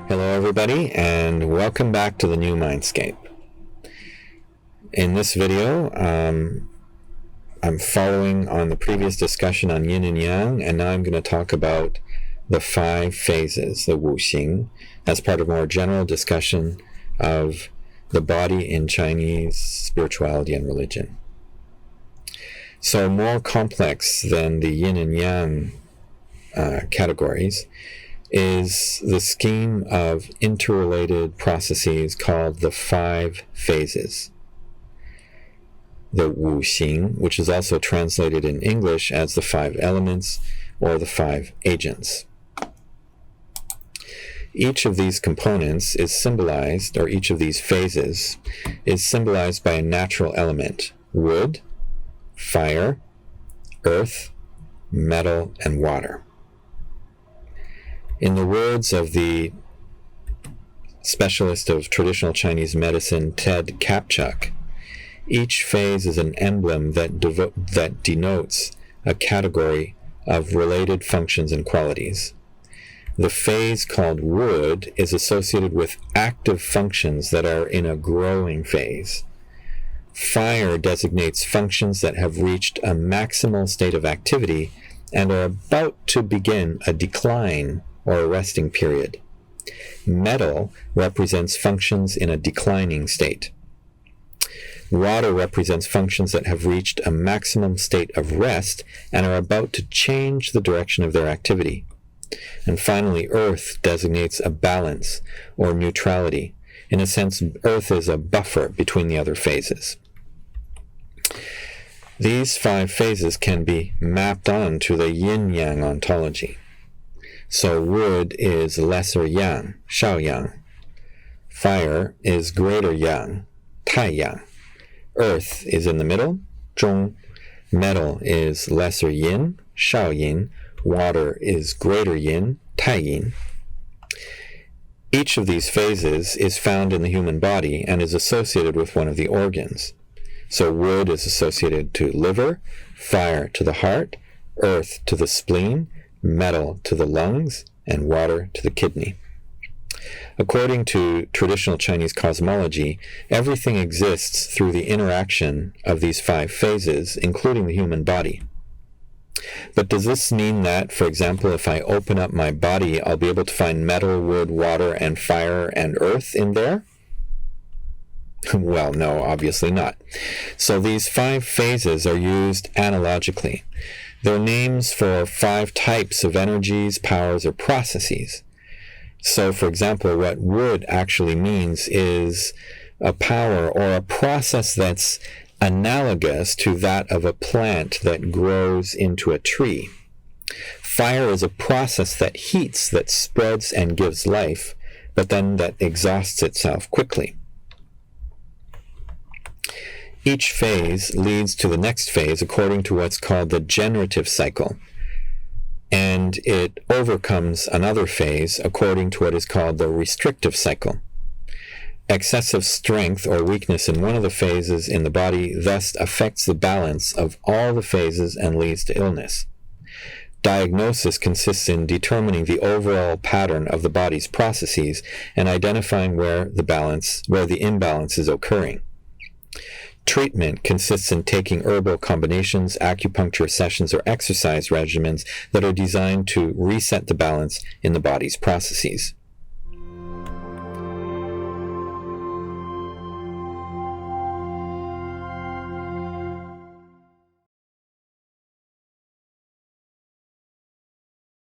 Hello everybody, and welcome back to the New Mindscape. In this video, I'm following on the previous discussion on Yin and Yang, and now I'm going to talk about the 5 phases, the Wuxing, as part of a more general discussion of the body in Chinese spirituality and religion. So more complex than the Yin and Yang categories is the scheme of interrelated processes called the 5 phases. The Wuxing, which is also translated in English as the 5 elements or the 5 agents. Each of these components is symbolized, or each of these phases is symbolized by a natural element: wood, fire, earth, metal, and water. In the words of the specialist of traditional Chinese medicine, Ted Kapchuk, each phase is an emblem that denotes a category of related functions and qualities. The phase called wood is associated with active functions that are in a growing phase. Fire designates functions that have reached a maximal state of activity and are about to begin a decline or a resting period. Metal represents functions in a declining state. Water represents functions that have reached a maximum state of rest and are about to change the direction of their activity. And finally, earth designates a balance or neutrality. In a sense, earth is a buffer between the other phases. These 5 phases can be mapped onto the Yin Yang Ontology. So wood is lesser yang, shao yang. Fire is greater yang, tai yang. Earth is in the middle, zhong. Metal is lesser yin, shao yin. Water is greater yin, tai yin. Each of these phases is found in the human body and is associated with one of the organs. So wood is associated to liver, fire to the heart, earth to the spleen, metal to the lungs, and water to the kidney. According to traditional Chinese cosmology, everything exists through the interaction of these 5 phases, including the human body. But does this mean that, for example, if I open up my body, I'll be able to find metal, wood, water, and fire and earth in there? Well, no, obviously not. So these 5 phases are used analogically. They're names for 5 types of energies, powers, or processes. So, for example, what wood actually means is a power or a process that's analogous to that of a plant that grows into a tree. Fire is a process that heats, that spreads and gives life, but then that exhausts itself quickly. Each phase leads to the next phase according to what's called the generative cycle, and it overcomes another phase according to what is called the restrictive cycle. Excessive strength or weakness in one of the phases in the body thus affects the balance of all the phases and leads to illness. Diagnosis consists in determining the overall pattern of the body's processes and identifying where the imbalance is occurring. Treatment consists in taking herbal combinations, acupuncture sessions, or exercise regimens that are designed to reset the balance in the body's processes.